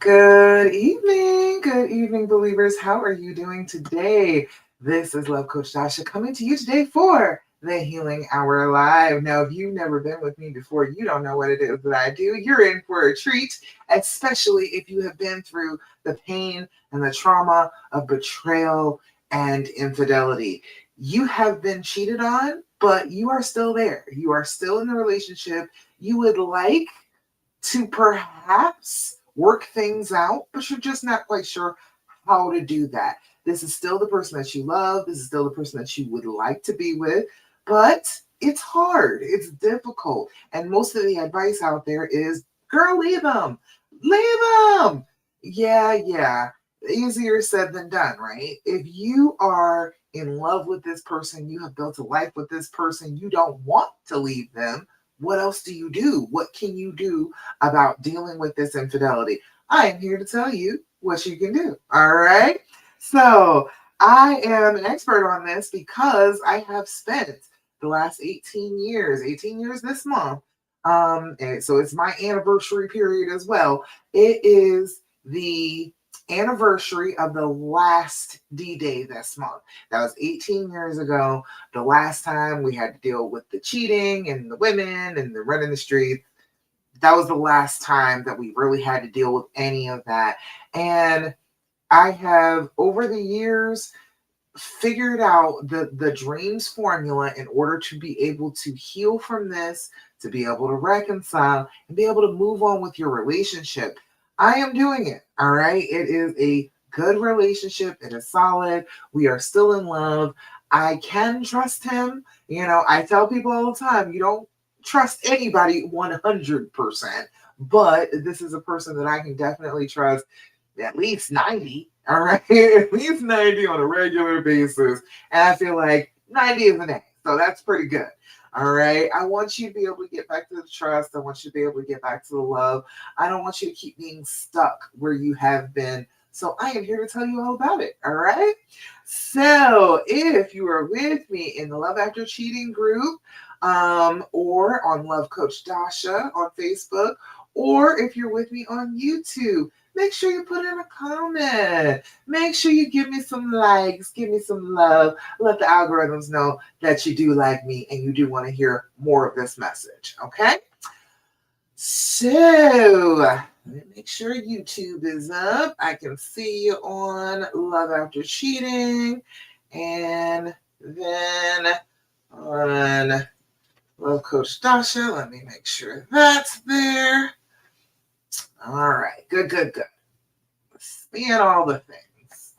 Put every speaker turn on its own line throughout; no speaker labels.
Good evening, believers. How are you doing today? This is Love Coach Dasha coming to you today for the Healing Hour Live. Now, if you've never been with me before, you don't know what it is that I do. You're in for a treat, especially if you have been through the pain and the trauma of betrayal and infidelity. You have been cheated on, but you are still there. You are still in the relationship. You would like to perhaps work things out, but you're just not quite sure how to do that. This is still the person that you love. This is still the person that you would like to be with, but it's hard. It's difficult. And most of the advice out there is, girl, leave them. Leave them. Yeah. Easier said than done, right? If you are in love with this person, you have built a life with this person, you don't want to leave them. What else do you do? What can you do about dealing with this infidelity? I am here to tell you what you can do. All right. So I am an expert on this because I have spent the last 18 years this month. And so it's my anniversary period as well. It is the anniversary of the last D-Day this month. That was 18 years ago. The last time we had to deal with the cheating and the women and the running the streets. That was the last time that we really had to deal with any of that. And I have, over the years, figured out the dreams formula in order to be able to heal from this, to be able to reconcile, and be able to move on with your relationship. I am doing it. All right. It is a good relationship. It is solid. We are still in love. I can trust him. I tell people all the time, you don't trust anybody 100%, but this is a person that I can definitely trust at least 90. All right. At least 90 on a regular basis. And I feel like 90 is an A. So that's pretty good. All right. I want you to be able to get back to the trust. I want you to be able to get back to the love. I don't want you to keep being stuck where you have been. So I am here to tell you all about it. All right. So if you are with me in the Love After Cheating group, or on Love Coach Dasha on Facebook, or if you're with me on YouTube, make sure you put in a comment. Make sure you give me some likes, give me some love. Let the algorithms know that you do like me and you do want to hear more of this message. Okay? So, make sure YouTube is up. I can see you on Love After Cheating. And then on Love Coach Dasha, let me make sure that's there. All right. Good. Seeing all the things.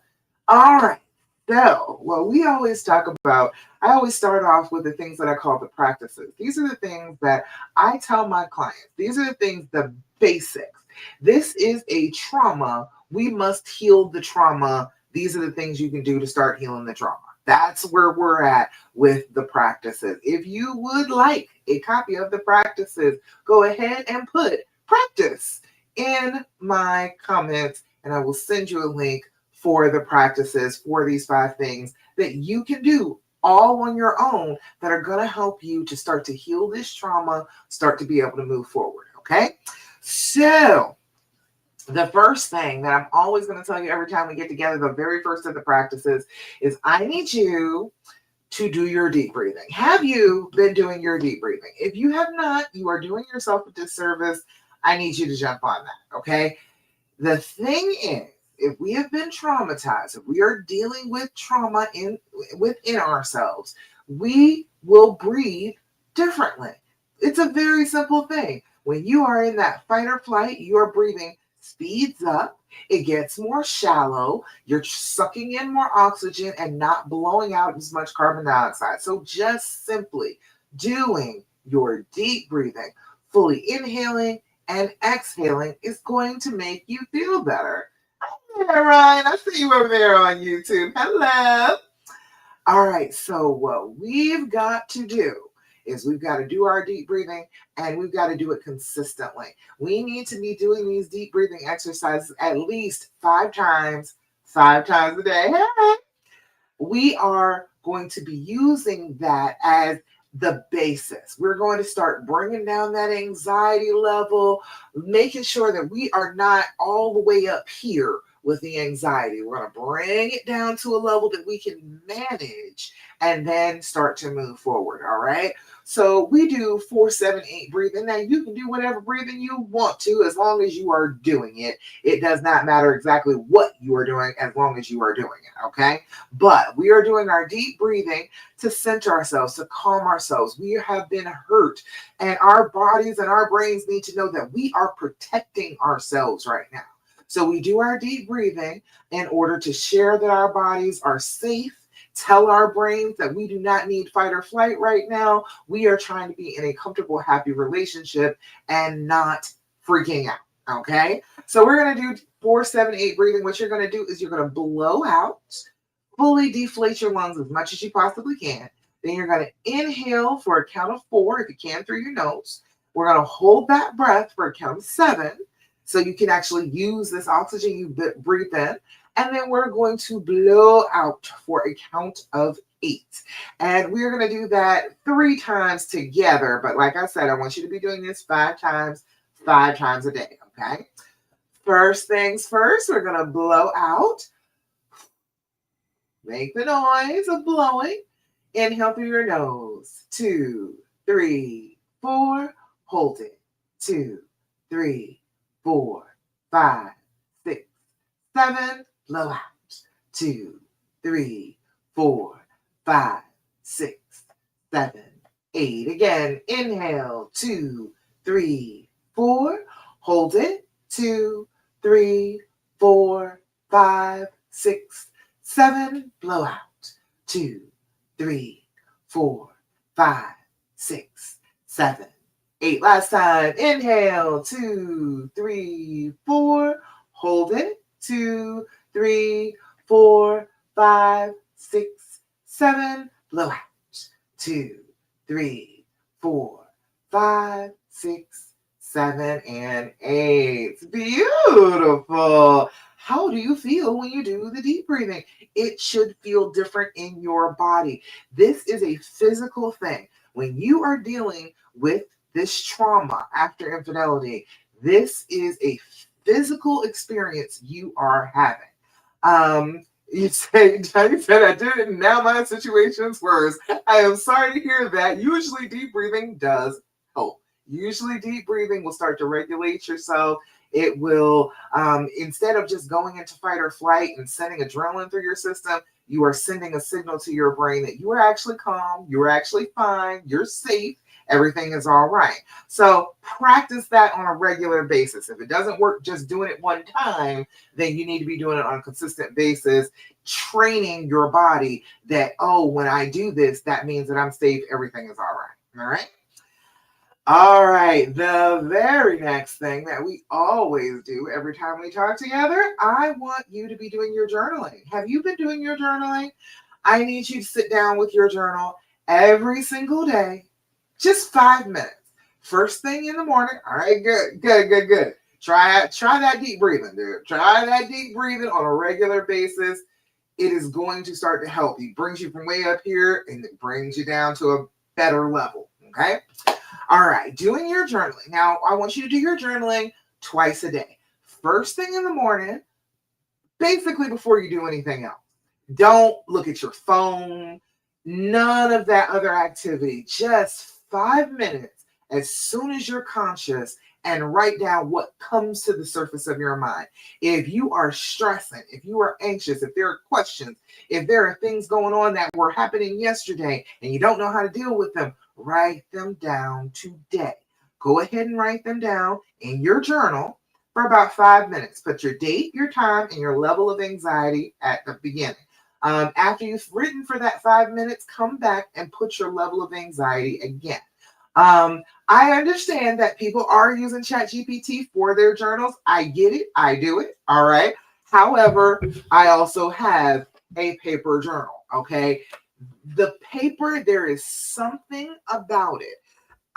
All right. So, what we always talk about, I always start off with the things that I call the practices. These are the things that I tell my clients. These are the things, the basics. This is a trauma. We must heal the trauma. These are the things you can do to start healing the trauma. That's where we're at with the practices. If you would like a copy of the practices, go ahead and put practice in my comments, and I will send you a link for the practices for these 5 things that you can do all on your own that are going to help you to start to heal this trauma, start to be able to move forward. Okay. So the first thing that I'm always going to tell you every time we get together, the very first of the practices is I need you to do your deep breathing. Have you been doing your deep breathing? If you have not, you are doing yourself a disservice. I need you to jump on that. Okay. The thing is, if we have been traumatized, if we are dealing with trauma within ourselves, we will breathe differently. It's a very simple thing. When you are in that fight or flight, your breathing speeds up. It gets more shallow. You're sucking in more oxygen and not blowing out as much carbon dioxide. So just simply doing your deep breathing, fully inhaling and exhaling is going to make you feel better. Hey, Ryan, I see you over there on YouTube. Hello. All right, so what we've got to do is we've got to do our deep breathing and we've got to do it consistently. We need to be doing these deep breathing exercises at least 5 times a day. Hey. We are going to be using that as the basis. We're going to start bringing down that anxiety level, making sure that we are not all the way up here with the anxiety. We're going to bring it down to a level that we can manage and then start to move forward. All right. So we do 4-7-8 breathing. Now you can do whatever breathing you want to as long as you are doing it. It does not matter exactly what you are doing as long as you are doing it. Okay. But we are doing our deep breathing to center ourselves, to calm ourselves. We have been hurt, and our bodies and our brains need to know that we are protecting ourselves right now. So we do our deep breathing in order to share that our bodies are safe, tell our brains that we do not need fight or flight right now. We are trying to be in a comfortable, happy relationship and not freaking out. Okay. So we're going to do 4-7-8 breathing. What you're going to do is you're going to blow out, fully deflate your lungs as much as you possibly can. Then you're going to inhale for a count of 4, if you can, through your nose. We're going to hold that breath for a count of 7, so you can actually use this oxygen you breathe in. And then we're going to blow out for a count of 8. And we're going to do that 3 times together. But like I said, I want you to be doing this 5 times a day. Okay. First things first, we're going to blow out. Make the noise of blowing. Inhale through your nose. 2, 3, 4. Hold it. 2, 3, 4, 5, 6, 7. Blow out. 2, 3, 4, 5, 6, 7, 8. Again, inhale. 2, 3, 4. Hold it. 2, 3, 4, 5, 6, 7. Blow out. 2, 3, 4, 5, 6, 7, 8. Last time. Inhale. 2, 3, 4. Hold it. 2, 3, 4, 5, 6, 7. Blow out. 2, 3, 4, 5, 6, 7, and 8. Beautiful. How do you feel when you do the deep breathing? It should feel different in your body. This is a physical thing. When you are dealing with this trauma after infidelity, this is a physical experience you are having. You say, Johnny said I did it, and now my situation's worse. I am sorry to hear that. Usually deep breathing does help. Usually deep breathing will start to regulate yourself. It will, instead of just going into fight or flight and sending adrenaline through your system, you are sending a signal to your brain that you are actually calm, you're actually fine, you're safe, everything is all right. So practice that on a regular basis. If it doesn't work just doing it one time, then you need to be doing it on a consistent basis, training your body that, oh, when I do this, that means that I'm safe, everything is all right. All right. All right, the very next thing that we always do every time we talk together, I want you to be doing your journaling. Have you been doing your journaling? I need you to sit down with your journal every single day, just 5 minutes. First thing in the morning. All right, good. Try that deep breathing, dude. Try that deep breathing on a regular basis. It is going to start to help. It brings you from way up here and it brings you down to a better level, okay? All right, doing your journaling. Now, I want you to do your journaling twice a day. First thing in the morning, basically before you do anything else. Don't look at your phone, none of that other activity. Just 5 minutes as soon as you're conscious and write down what comes to the surface of your mind. If you are stressing, if you are anxious, if there are questions, if there are things going on that were happening yesterday and you don't know how to deal with them, write them down today. Go ahead and write them down in your journal for about 5 minutes. Put your date, your time, and your level of anxiety at the beginning. After you've written for that 5 minutes, come back and put your level of anxiety again. I understand that people are using ChatGPT for their journals. I get it. I do it. All right. However, I also have a paper journal. Okay. The paper, there is something about it,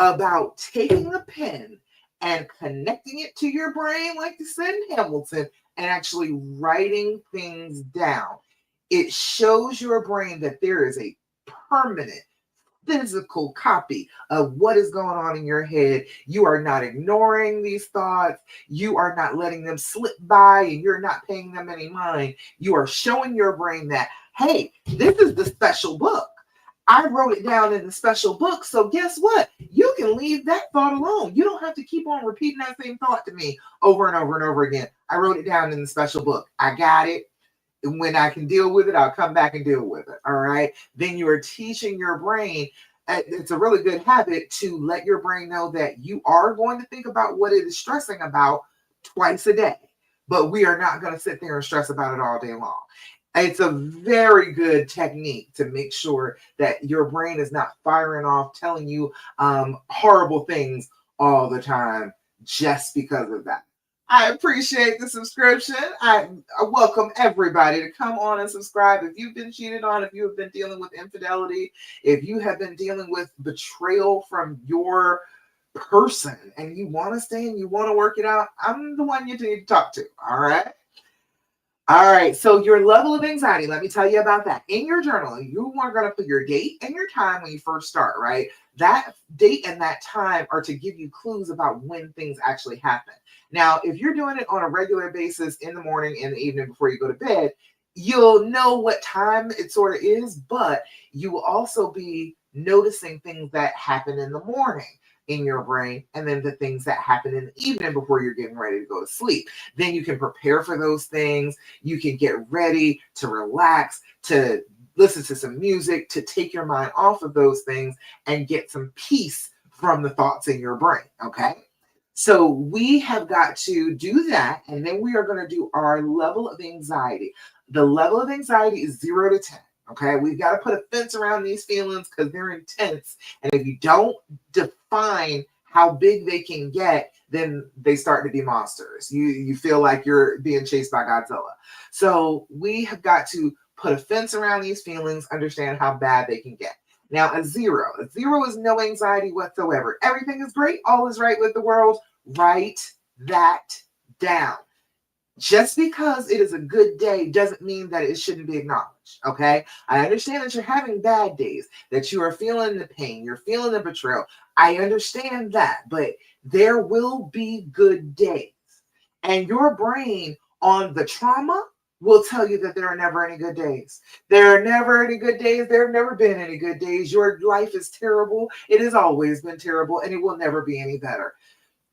about taking a pen and connecting it to your brain, like they said in Hamilton, and actually writing things down. It shows your brain that there is a permanent physical copy of what is going on in your head. You are not ignoring these thoughts. You are not letting them slip by and you're not paying them any mind. You are showing your brain that, hey, this is the special book. I wrote it down in the special book. So guess what? You can leave that thought alone. You don't have to keep on repeating that same thought to me over and over and over again. I wrote it down in the special book. I got it. And when I can deal with it, I'll come back and deal with it. All right. Then you are teaching your brain. It's a really good habit to let your brain know that you are going to think about what it is stressing about twice a day. But we are not going to sit there and stress about it all day long. It's a very good technique to make sure that your brain is not firing off, telling you horrible things all the time just because of that. I appreciate the subscription. I welcome everybody to come on and subscribe. If you've been cheated on, if you have been dealing with infidelity, if you have been dealing with betrayal from your person and you want to stay and you want to work it out, I'm the one you need to talk to. All right. All right, so your level of anxiety, let me tell you about that. In your journal, you are going to put your date and your time when you first start, right? That date and that time are to give you clues about when things actually happen. Now, if you're doing it on a regular basis in the morning and the evening before you go to bed, you'll know what time it sort of is, but you will also be noticing things that happen in the morning in your brain, and then the things that happen in the evening before you're getting ready to go to sleep. Then you can prepare for those things. You can get ready to relax, to listen to some music, to take your mind off of those things and get some peace from the thoughts in your brain. Okay. So we have got to do that. And then we are going to do our level of anxiety. The level of anxiety is 0 to 10. Okay, we've got to put a fence around these feelings because they're intense. And if you don't define how big they can get, then they start to be monsters. You feel like you're being chased by Godzilla. So we have got to put a fence around these feelings, understand how bad they can get. Now, a zero is no anxiety whatsoever. Everything is great. All is right with the world. Write that down. Just because it is a good day doesn't mean that it shouldn't be acknowledged, okay? I understand that you're having bad days, that you are feeling the pain, you're feeling the betrayal. I understand that, but there will be good days. And your brain on the trauma will tell you that there are never any good days. There are never any good days. There have never been any good days. Your life is terrible. It has always been terrible, and it will never be any better.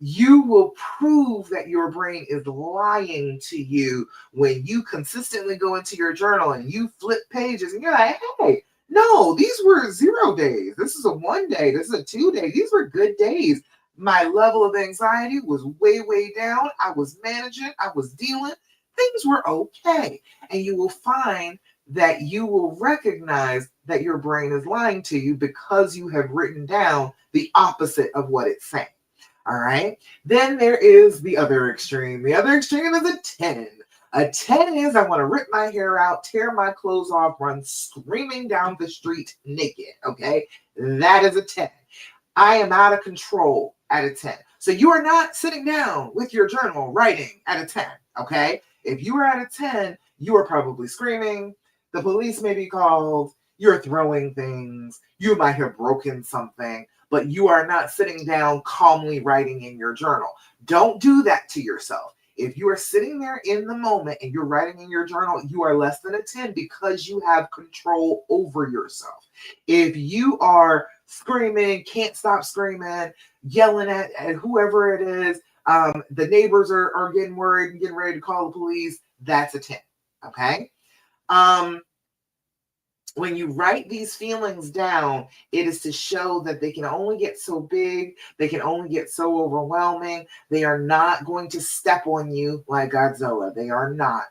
You will prove that your brain is lying to you when you consistently go into your journal and you flip pages and you're like, hey, no, these were 0 days. This is a 1 day. This is a 2 day. These were good days. My level of anxiety was way, way down. I was managing. I was dealing. Things were okay. And you will find that you will recognize that your brain is lying to you because you have written down the opposite of what it's saying. All right. Then there is the other extreme. The other extreme is a 10. A 10 is I want to rip my hair out, tear my clothes off, run screaming down the street naked. Okay. That is a 10. I am out of control at a 10. So you are not sitting down with your journal writing at a 10. Okay. If you are at a 10, you are probably screaming. The police may be called. You're throwing things. You might have broken something. But you are not sitting down calmly writing in your journal. Don't do that to yourself. If you are sitting there in the moment and you're writing in your journal, you are less than a 10 because you have control over yourself. If you are screaming, can't stop screaming, yelling at whoever it is, the neighbors are getting worried and getting ready to call the police, that's a 10. Okay? When you write these feelings down, it is to show that they can only get so big, they can only get so overwhelming. They are not going to step on you like Godzilla. They are not.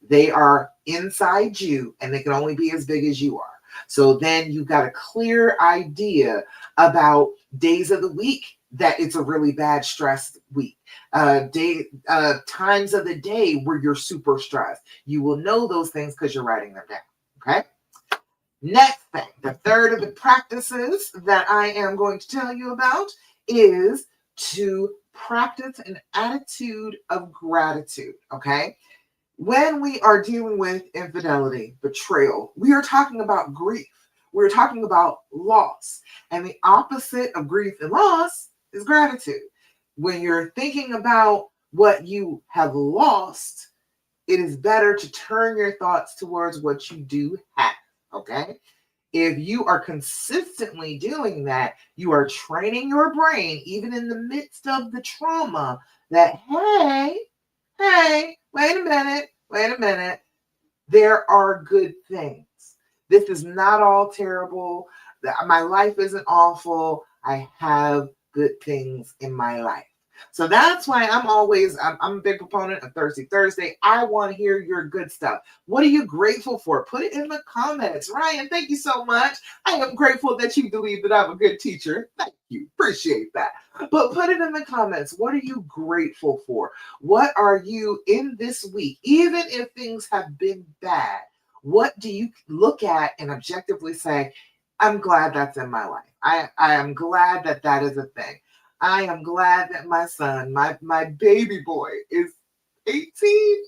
They are inside you, and they can only be as big as you are. So then you've got a clear idea about days of the week that it's a really bad stressed week. Times of the day where you're super stressed. You will know those things because you're writing them down. Okay? Next thing, the third of the practices that I am going to tell you about is to practice an attitude of gratitude, okay? When we are dealing with infidelity, betrayal, we are talking about grief. we're talking about loss. And the opposite of grief and loss is gratitude. When you're thinking about what you have lost, it is better to turn your thoughts towards what you do have. Okay? If you are consistently doing that, you are training your brain, even in the midst of the trauma, that, hey, wait a minute, there are good things. This is not all terrible. My life isn't awful. I have good things in my life. So that's why I'm a big proponent of Thirsty Thursday. I want to hear your good stuff. What are you grateful for? Put it in the comments. Ryan, thank you so much. I am grateful that you believe that I'm a good teacher. Thank you. Appreciate that. But put it in the comments. What are you grateful for? What are you in this week? Even if things have been bad, what do you look at and objectively say, I'm glad that's in my life. I am glad that that is a thing. I am glad that my son, my baby boy, is 18.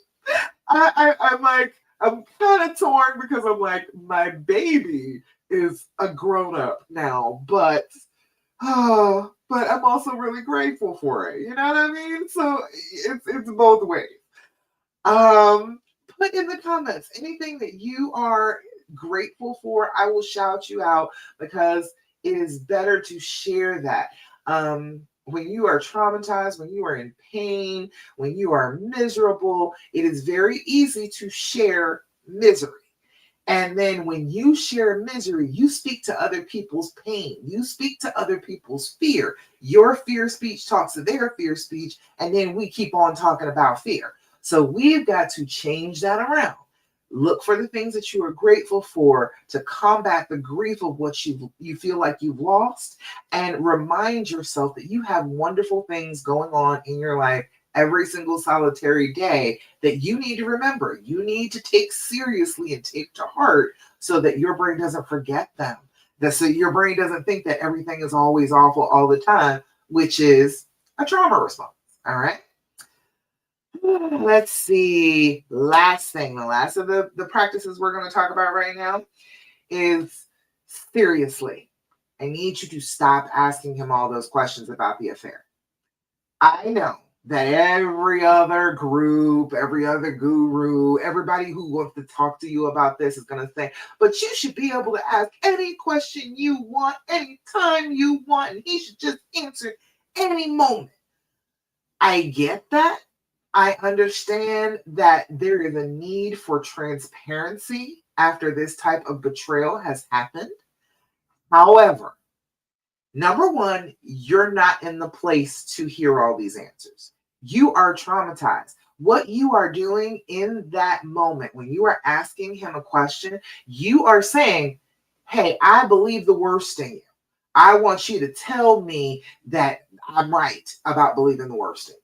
I'm kind of torn because I'm like, my baby is a grown up now, but I'm also really grateful for it. You know what I mean? So it's both ways. Put in the comments anything that you are grateful for. I will shout you out because it is better to share that. When you are traumatized, when you are in pain, when you are miserable, it is very easy to share misery. And then when you share misery, you speak to other people's pain. You speak to other people's fear. Your fear speech talks to their fear speech, and then we keep on talking about fear. So we've got to change that around. Look for the things that you are grateful for to combat the grief of what you feel like you've lost, and remind yourself that you have wonderful things going on in your life every single solitary day that you need to remember. You need to take seriously and take to heart so that your brain doesn't forget them. So your brain doesn't think that everything is always awful all the time, which is a trauma response. All right. Let's see. Last thing, the last of the practices we're going to talk about right now is seriously. I need you to stop asking him all those questions about the affair. I know that every other group, every other guru, everybody who wants to talk to you about this is going to say, but you should be able to ask any question you want, anytime you want, and he should just answer any moment. I get that. I understand that there is a need for transparency after this type of betrayal has happened. However, number one, you're not in the place to hear all these answers. You are traumatized. What you are doing in that moment, when you are asking him a question, you are saying, hey, I believe the worst in you. I want you to tell me that I'm right about believing the worst in you.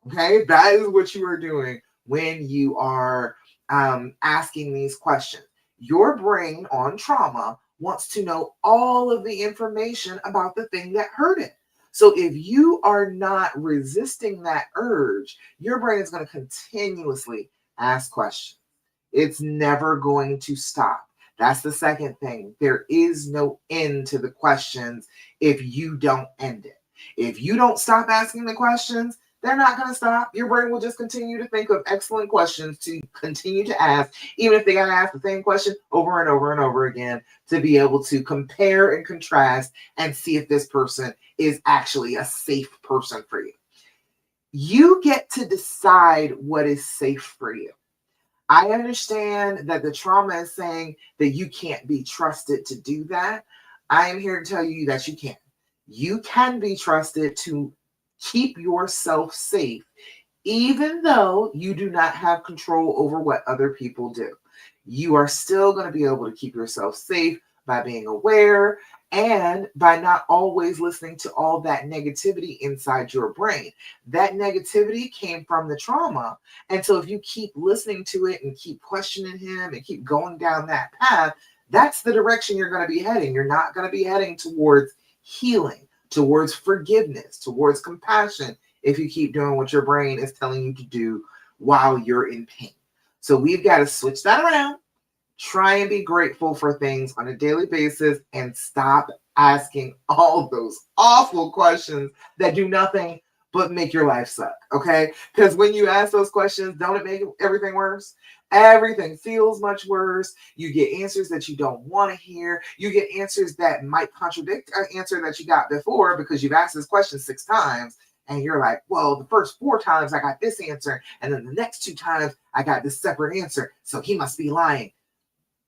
Okay, that is what you are doing when you are asking these questions. Your brain on trauma wants to know all of the information about the thing that hurt it. So if you are not resisting that urge, your brain is going to continuously ask questions. It's never going to stop. That's the second thing. There is no end to the questions if you don't end it. If you don't stop asking the questions, they're not going to stop. Your brain will just continue to think of excellent questions to continue to ask, even if they got to ask the same question over and over and over again to be able to compare and contrast and see if this person is actually a safe person for you. You get to decide what is safe for you. I understand that the trauma is saying that you can't be trusted to do that. I am here to tell you that you can. You can be trusted to keep yourself safe, even though you do not have control over what other people do. You are still going to be able to keep yourself safe by being aware and by not always listening to all that negativity inside your brain. That negativity came from the trauma. And so if you keep listening to it and keep questioning him and keep going down that path, that's the direction you're going to be heading. You're not going to be heading towards healing, towards forgiveness, towards compassion, if you keep doing what your brain is telling you to do while you're in pain. So we've got to switch that around Try and be grateful for things on a daily basis and stop asking all those awful questions that do nothing but make your life suck. Okay. Because when you ask those questions, don't it make everything worse? Everything feels much worse. You get answers that you don't want to hear. You get answers that might contradict an answer that you got before because you've asked this question 6 times. And you're like, well, the first 4 times I got this answer. And then the next 2 times I got this separate answer. So he must be lying.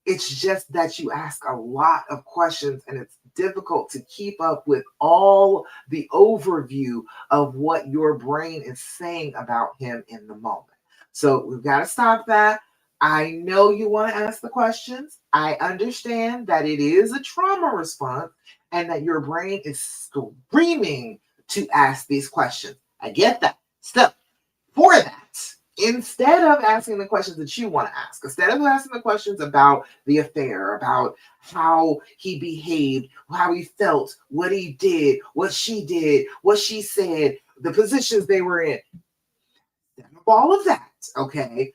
It's just that you ask a lot of questions and it's difficult to keep up with all the overview of what your brain is saying about him in the moment. So we've got to stop that. I know you want to ask the questions. I understand that it is a trauma response and that your brain is screaming to ask these questions. I get that. Still, for that, instead of asking the questions that you want to ask, instead of asking the questions about the affair, about how he behaved, how he felt, what he did, what she said, the positions they were in, all of that, okay,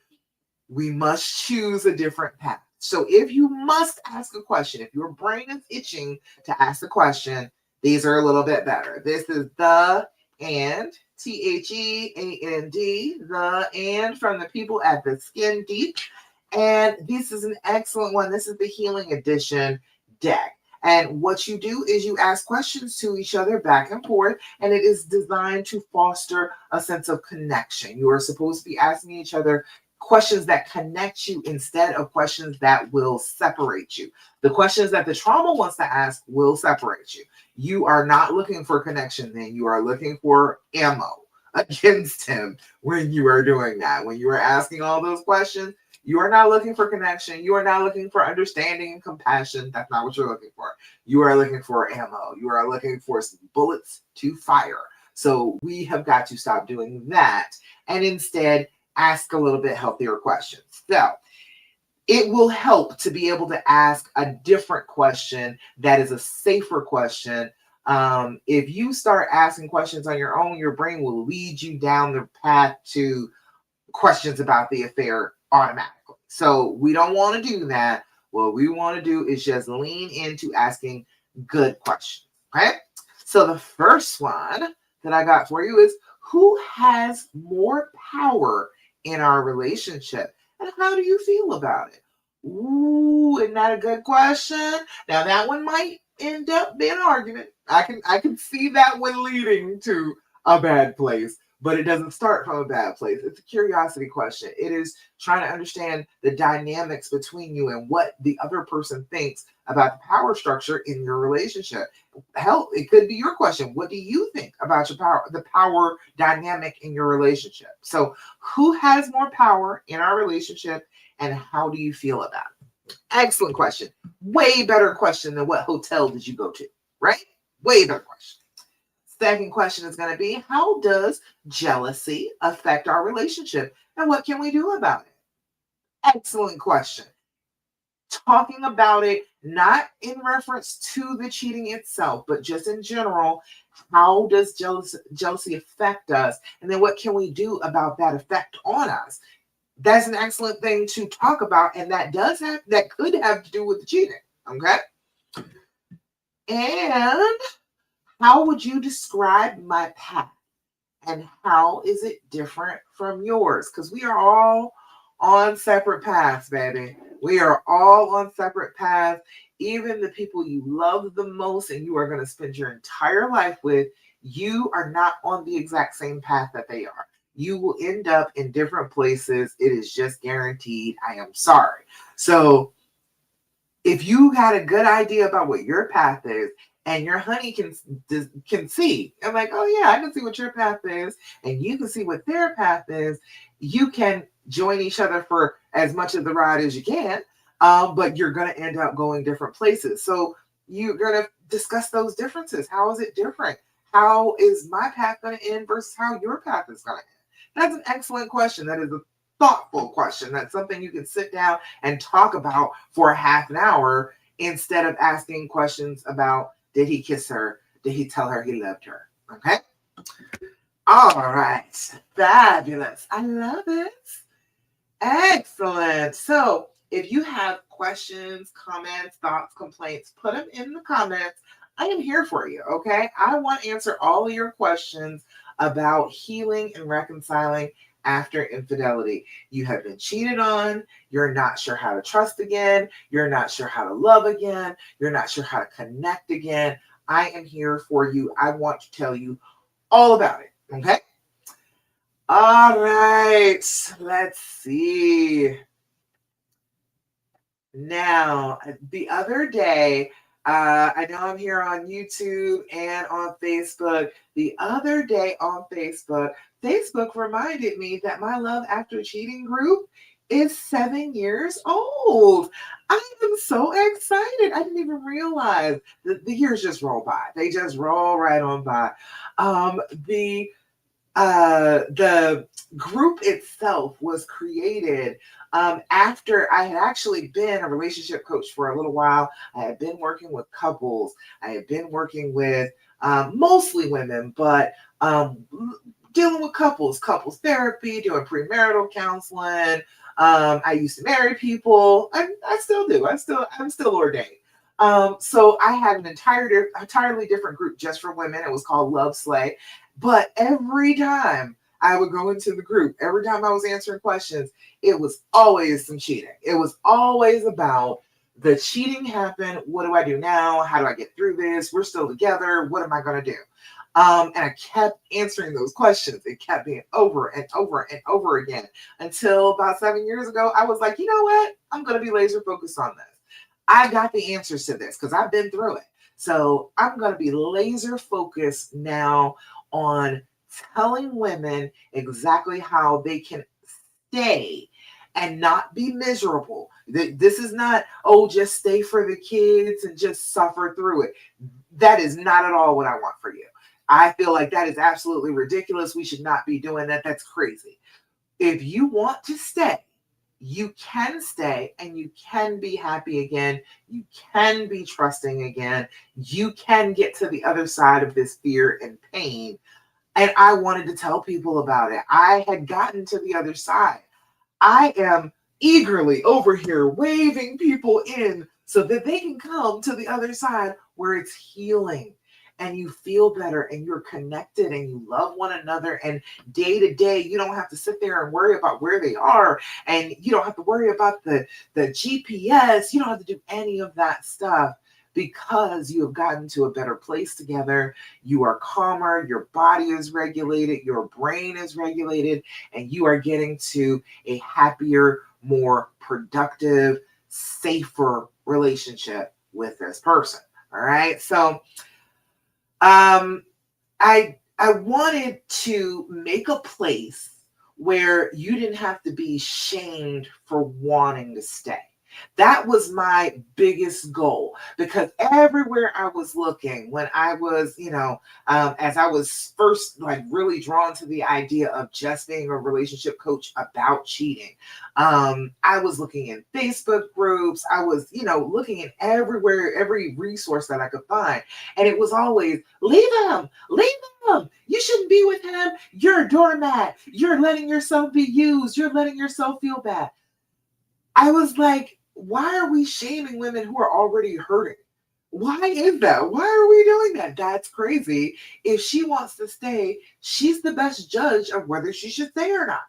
we must choose a different path. So if you must ask a question, if your brain is itching to ask a question, these are a little bit better. This is the and THEAND, the and from the people at the Skin Deep. And this is an excellent one. This is the Healing Edition deck. And what you do is you ask questions to each other back and forth, and it is designed to foster a sense of connection. You are supposed to be asking each other questions that connect you instead of questions that will separate you. The questions that the trauma wants to ask will separate you. You are not looking for connection then. You are looking for ammo against him when you are doing that. When you are asking all those questions, you are not looking for connection. You are not looking for understanding and compassion. That's not what you're looking for. You are looking for ammo. You are looking for some bullets to fire. So we have got to stop doing that and instead ask a little bit healthier questions. So it will help to be able to ask a different question that is a safer question. If you start asking questions on your own, your brain will lead you down the path to questions about the affair automatically. So we don't want to do that. What we want to do is just lean into asking good questions. Okay. So the first one that I got for you is, who has more power in our relationship? And how do you feel about it? Ooh, isn't that a good question? Now that one might end up being an argument. I can see that one leading to a bad place, but it doesn't start from a bad place. It's a curiosity question. It is trying to understand the dynamics between you and what the other person thinks about the power structure in your relationship. Hell, it could be your question. What do you think about your power, the power dynamic in your relationship? So who has more power in our relationship and how do you feel about it? Excellent question. Way better question than what hotel did you go to, right? Way better question. Second question is going to be, how does jealousy affect our relationship and what can we do about it? Excellent question. Talking about it, not in reference to the cheating itself, but just in general, how does jealousy affect us? And then what can we do about that effect on us? That's an excellent thing to talk about. And that could have to do with the cheating. Okay. And how would you describe my path? And how is it different from yours? Because we are all on separate paths, baby. We are all on separate paths. Even the people you love the most and you are going to spend your entire life with, you are not on the exact same path that they are. You will end up in different places. It is just guaranteed. I am sorry. So if you had a good idea about what your path is, and your honey can see, I'm like, oh yeah, I can see what your path is, and you can see what their path is. You can join each other for as much of the ride as you can, but you're going to end up going different places. So you're going to discuss those differences. How is it different? How is my path going to end versus how your path is going to end? That's an excellent question. That is a thoughtful question. That's something you can sit down and talk about for a half an hour instead of asking questions about, did he kiss her? Did he tell her he loved her? Okay. All right. Fabulous. I love it. Excellent. So If you have questions, comments, thoughts, complaints, put them in the comments. I am here for you, okay? I want to answer all of your questions about healing and reconciling after infidelity. You have been cheated on, you're not sure how to trust again, you're not sure how to love again, you're not sure how to connect again. I am here for you. I want to tell you all about it, okay? All right, let's see. Now, the other day, I know I'm here on YouTube and on Facebook. The other day on Facebook, Facebook reminded me that my Love After Cheating group is 7 years old. I am so excited. I didn't even realize that the years just roll by. They just roll right on by. Um, the the group itself was created after I had actually been a relationship coach for a little while. I had been working with couples. I had been working with mostly women, but dealing with couples therapy, doing premarital counseling. I used to marry people. I still do. I'm still ordained. So I had an entirely different group just for women. It was called Love Slay. But every time I would go into the group, every time I was answering questions, it was always some cheating. It was always about the cheating happened. What do I do now? How do I get through this? We're still together. What am I going to do? And I kept answering those questions. It kept being over and over and over again until about 7 years ago. I was like, you know what? I'm going to be laser focused on this. I got the answers to this because I've been through it. So I'm going to be laser focused now on telling women exactly how they can stay and not be miserable. This is not, oh, just stay for the kids and just suffer through it. That is not at all what I want for you. I feel like that is absolutely ridiculous. We should not be doing that. That's crazy. If you want to stay, you can stay and you can be happy again. You can be trusting again. You can get to the other side of this fear and pain. And I wanted to tell people about it. I had gotten to the other side. I am eagerly over here waving people in so that they can come to the other side where it's healing and you feel better and you're connected and you love one another. And day to day, you don't have to sit there and worry about where they are. And you don't have to worry about the GPS. You don't have to do any of that stuff because you have gotten to a better place together. You are calmer, your body is regulated, your brain is regulated, and you are getting to a happier, more productive, safer relationship with this person. All right. So I wanted to make a place where you didn't have to be shamed for wanting to stay. That was my biggest goal because everywhere I was looking when I was, as I was first like really drawn to the idea of just being a relationship coach about cheating, I was looking in Facebook groups. I was, looking in everywhere, every resource that I could find. And it was always, leave him. You shouldn't be with him. You're a doormat. You're letting yourself be used. You're letting yourself feel bad. I was like, why are we shaming women who are already hurting? Why is that? Why are we doing that? That's crazy. If she wants to stay, she's the best judge of whether she should stay or not.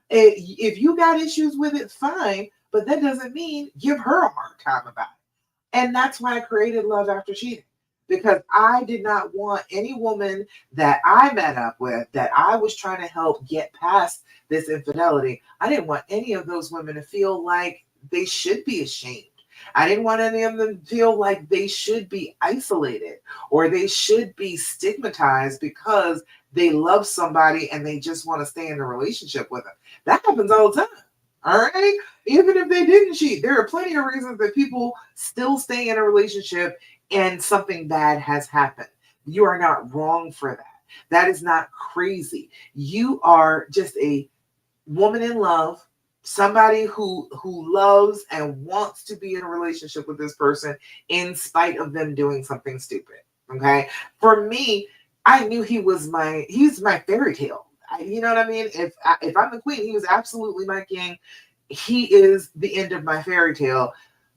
If you got issues with it, fine, but that doesn't mean give her a hard time about it. And that's why I created Love After Cheating, because I did not want any woman that I met up with, that I was trying to help get past this infidelity. I didn't want any of those women to feel like they should be ashamed. I didn't want any of them to feel like they should be isolated or they should be stigmatized because they love somebody and they just want to stay in a relationship with them. That happens all the time. All right. Even if they didn't cheat, there are plenty of reasons that people still stay in a relationship and something bad has happened. You are not wrong for that. That is not crazy. You are just a woman in love, somebody who loves and wants to be in a relationship with this person in spite of them doing something stupid. Okay. For me, I knew he's my fairy tale. You know what I mean? If I'm the queen, he was absolutely my king. he is the end of my fairy tale,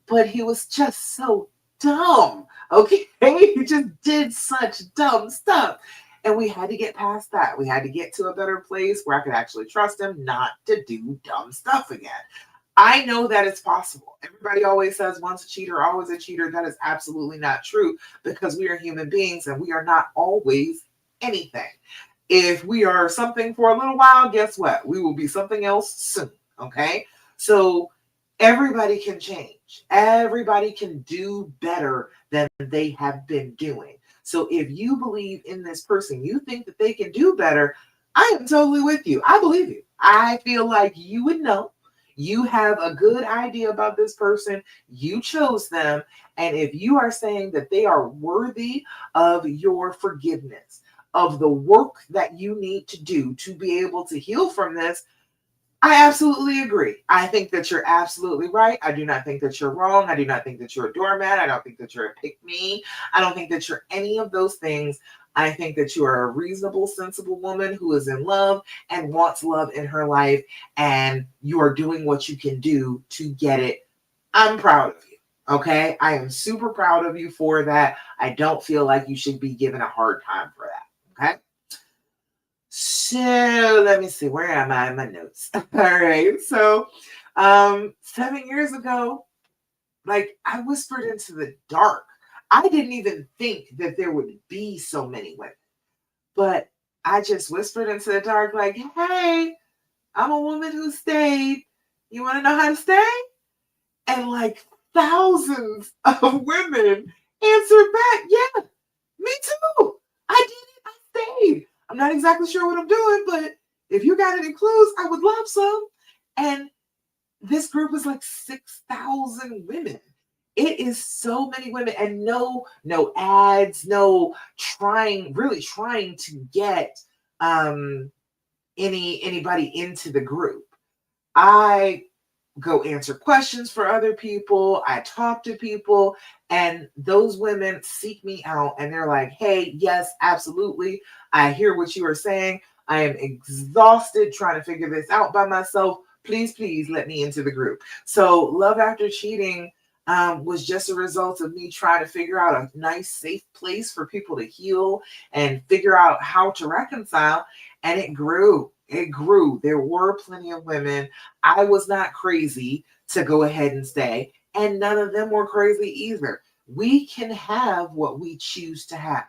but he was just so dumb. Okay. He just did such dumb stuff. And we had to get past that. We had to get to a better place where I could actually trust him not to do dumb stuff again. I know that it's possible. Everybody always says once a cheater, always a cheater. That is absolutely not true because we are human beings and we are not always anything. If we are something for a little while, guess what? We will be something else soon. Okay. So everybody can change. Everybody can do better than they have been doing. So if you believe in this person, you think that they can do better, I am totally with you. I believe you. I feel like you would know. You have a good idea about this person. You chose them. And if you are saying that they are worthy of your forgiveness, of the work that you need to do to be able to heal from this, I absolutely agree. I think that you're absolutely right. I do not think that you're wrong. I do not think that you're a doormat. I don't think that you're a pick-me. I don't think that you're any of those things. I think that you are a reasonable, sensible woman who is in love and wants love in her life, and you are doing what you can do to get it. I'm proud of you. Okay? I am super proud of you for that. I don't feel like you should be given a hard time for that. Okay? So let me see, where am I in my notes? All right. So 7 years ago, like I whispered into the dark. I didn't even think that there would be so many women, but I just whispered into the dark, like, hey, I'm a woman who stayed. You want to know how to stay? And like thousands of women answered back, yeah, me too. I did it. I stayed. I'm not exactly sure what I'm doing, but if you got any clues, I would love some. And this group was like 6,000 women. It is so many women, and no ads, no really trying to get anybody into the group. I go answer questions for other people. I talk to people, and those women seek me out and they're like, hey, yes, absolutely. I hear what you are saying. I am exhausted trying to figure this out by myself. Please let me into the group. So Love After Cheating was just a result of me trying to figure out a nice, safe place for people to heal and figure out how to reconcile. And it grew. It grew. There were plenty of women. I was not crazy to go ahead and stay, and none of them were crazy either. We can have what we choose to have.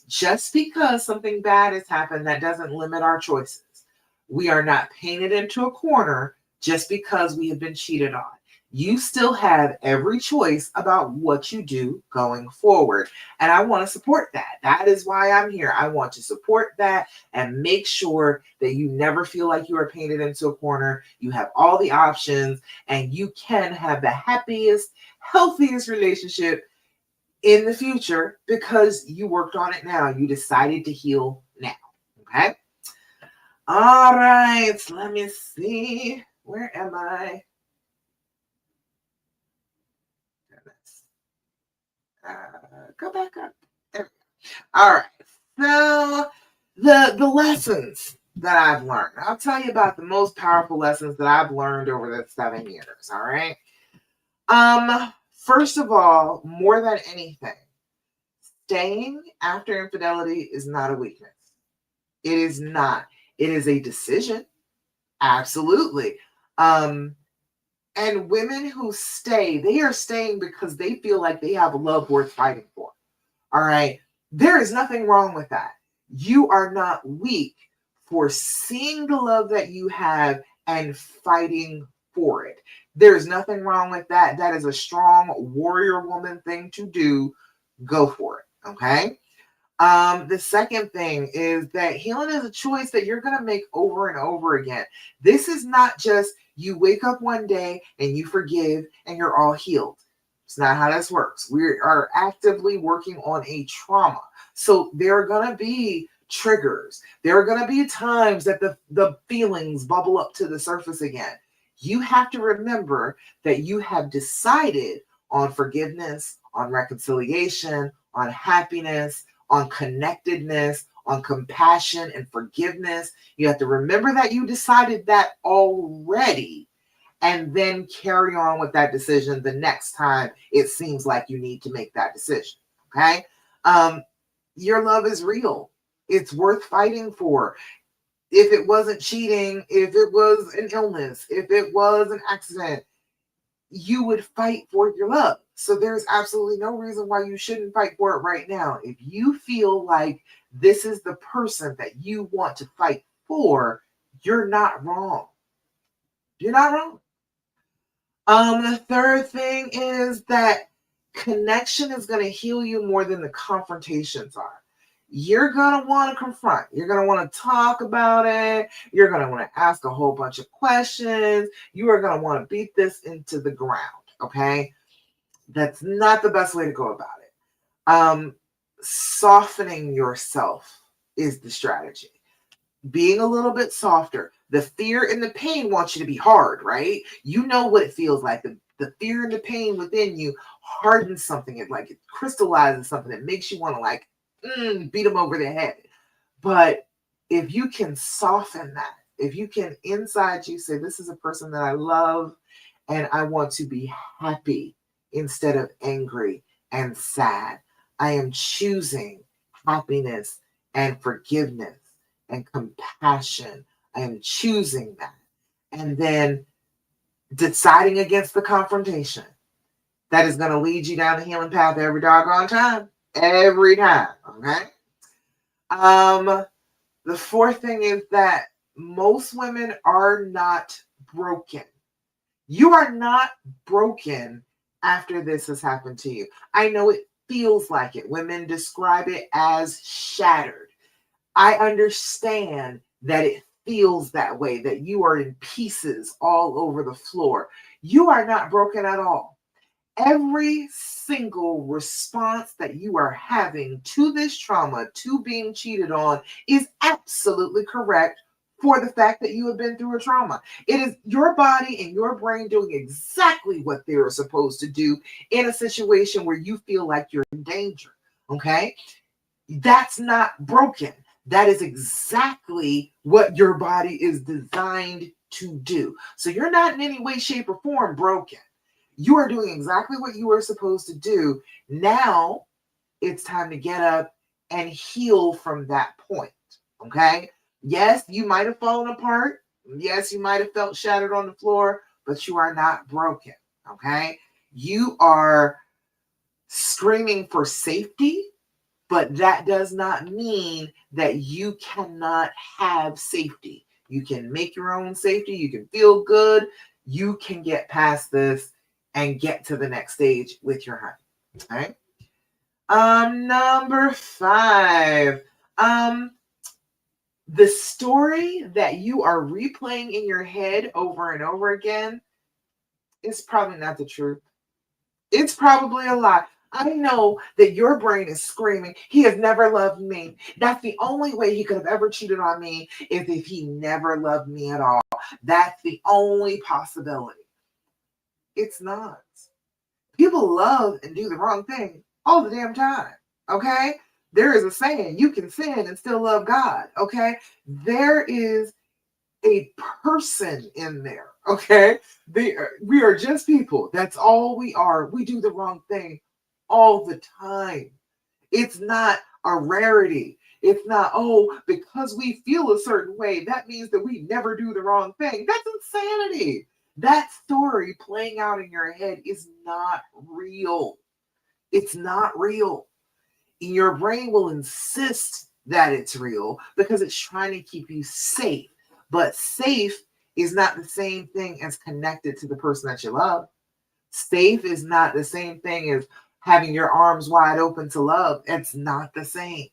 Just because something bad has happened, that doesn't limit our choices. We are not painted into a corner just because we have been cheated on. You still have every choice about what you do going forward. And I want to support that. That is why I'm here. I want to support that and make sure that you never feel like you are painted into a corner. You have all the options and you can have the happiest, healthiest relationship in the future because you worked on it now. You decided to heal now. Okay. All right. Let me see. Where am I? Go back up. There we go. All right. So the lessons that I've learned. I'll tell you about the most powerful lessons that I've learned over the 7 years. All right. First of all, more than anything, staying after infidelity is not a weakness. It is not. It is a decision. Absolutely. And women who stay, they are staying because they feel like they have a love worth fighting for. All right. There is nothing wrong with that. You are not weak for seeing the love that you have and fighting for it. There's nothing wrong with that. That is a strong warrior woman thing to do. Go for it. Okay. The second thing is that healing is a choice that you're going to make over and over again. This is not just you wake up one day and you forgive and you're all healed. It's not how this works. We are actively working on a trauma. So there are going to be triggers. There are going to be times that the feelings bubble up to the surface again. You have to remember that you have decided on forgiveness, on reconciliation, on happiness, on connectedness, on compassion and forgiveness. You have to remember that you decided that already. and then carry on with that decision the next time it seems like you need to make that decision. Okay. Your love is real. It's worth fighting for. If it wasn't cheating, if it was an illness, if it was an accident, you would fight for your love. So there's absolutely no reason why you shouldn't fight for it right now. If you feel like this is the person that you want to fight for, you're not wrong. You're not wrong. The third thing is that connection is going to heal you more than the confrontations are. You're going to want to confront. You're going to want to talk about it. You're going to want to ask a whole bunch of questions. You are going to want to beat this into the ground. Okay. That's not the best way to go about it. Softening yourself is the strategy. Being a little bit softer. The fear and the pain wants you to be hard, right? You know what it feels like. The fear and the pain within you hardens something. It crystallizes something. It makes you want to beat them over the head. But if you can soften that, if you can inside you say, this is a person that I love and I want to be happy instead of angry and sad. I am choosing happiness and forgiveness and compassion. I am choosing that. And then deciding against the confrontation. That is going to lead you down the healing path every doggone time. Every time. Okay? The fourth thing is that most women are not broken. You are not broken after this has happened to you. I know it feels like it. Women describe it as shattered. I understand that it feels that way, that you are in pieces all over the floor. You are not broken at all. Every single response that you are having to this trauma, to being cheated on, is absolutely correct for the fact that you have been through a trauma. It is your body and your brain doing exactly what they are supposed to do in a situation where you feel like you're in danger. Okay? That's not broken. That is exactly what your body is designed to do. So you're not in any way, shape, or form broken. You are doing exactly what you are supposed to do. Now it's time to get up and heal from that point. Okay? Yes, you might have fallen apart. Yes, you might have felt shattered on the floor, but you are not broken. Okay? You are screaming for safety, but that does not mean that you cannot have safety. You can make your own safety. You can feel good. You can get past this and get to the next stage with your honey. All right. Number 5. The story that you are replaying in your head over and over again is probably not the truth. It's probably a lie. I know that your brain is screaming, he has never loved me. That's the only way he could have ever cheated on me is if he never loved me at all. That's the only possibility. It's not. People love and do the wrong thing all the damn time. Okay? There is a saying, you can sin and still love God. Okay? There is a person in there. Okay? We are just people. That's all we are. We do the wrong thing all the time. It's not a rarity. It's not, because we feel a certain way, that means that we never do the wrong thing. That's insanity. That story playing out in your head is not real. It's not real. Your brain will insist that it's real because it's trying to keep you safe. But safe is not the same thing as connected to the person that you love. Safe is not the same thing as having your arms wide open to love. It's not the same.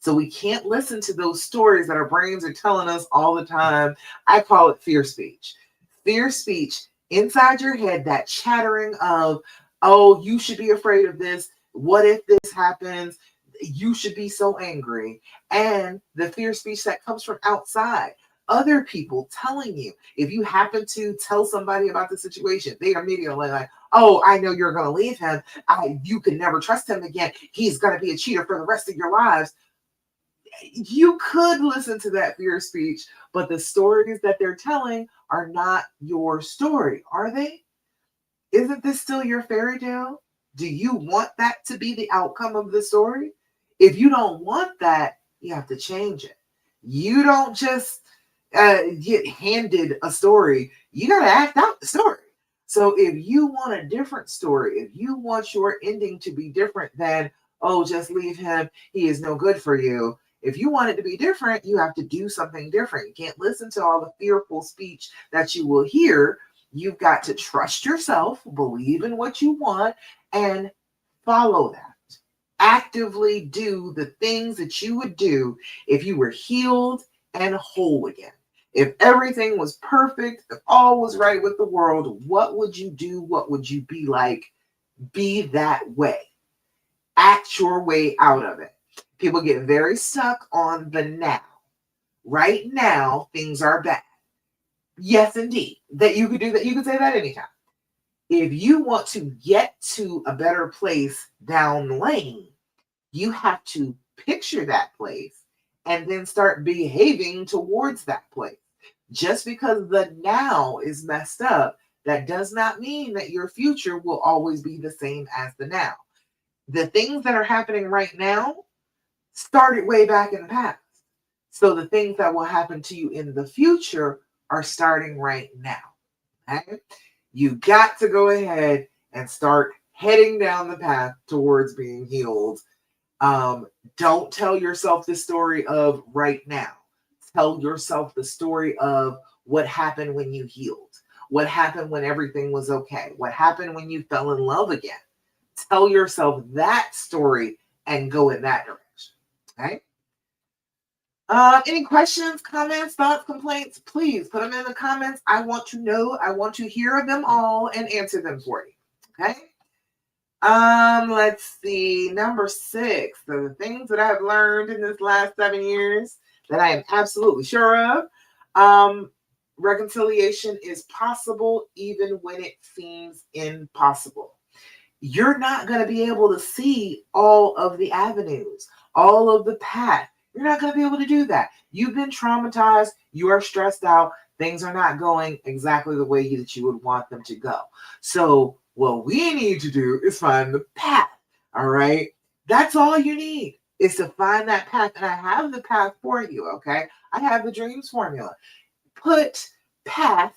So we can't listen to those stories that our brains are telling us all the time. I call it fear speech. Fear speech inside your head, that chattering of, oh, you should be afraid of this. What if this happens? You should be so angry. And the fear speech that comes from outside. Other people telling you, if you happen to tell somebody about the situation, they are immediately like, oh, I know you're going to leave him. You can never trust him again. He's going to be a cheater for the rest of your lives. You could listen to that fear speech, but the stories that they're telling are not your story, are they? Isn't this still your fairy tale? Do you want that to be the outcome of the story? If you don't want that, you have to change it. You don't just get handed a story, you got to act out the story. So if you want a different story, if you want your ending to be different than, oh, just leave him, he is no good for you. If you want it to be different, you have to do something different. You can't listen to all the fearful speech that you will hear. You've got to trust yourself, believe in what you want, and follow that. Actively do the things that you would do if you were healed and whole again. If everything was perfect, if all was right with the world, what would you do? What would you be like? Be that way. Act your way out of it. People get very stuck on the now. Right now, things are bad. Yes, indeed. That you could do that. You could say that anytime. If you want to get to a better place down the lane, you have to picture that place and then start behaving towards that place. Just because the now is messed up, that does not mean that your future will always be the same as the now. The things that are happening right now started way back in the past. So the things that will happen to you in the future are starting right now. Okay? You got to go ahead and start heading down the path towards being healed. Don't tell yourself the story of right now. Tell yourself the story of what happened when you healed. What happened when everything was okay? What happened when you fell in love again? Tell yourself that story and go in that direction. Okay? Any questions, comments, thoughts, complaints? Please put them in the comments. I want to know. I want to hear them all and answer them for you. Okay? Let's see. Number 6. The things that I've learned in this last 7 years that I am absolutely sure of. Reconciliation is possible even when it seems impossible. You're not going to be able to see all of the avenues, all of the path. You're not going to be able to do that. You've been traumatized. You are stressed out. Things are not going exactly the way that you would want them to go. So what we need to do is find the path. All right. That's all you need is to find that path. And I have the path for you. Okay. I have the dreams formula. Put path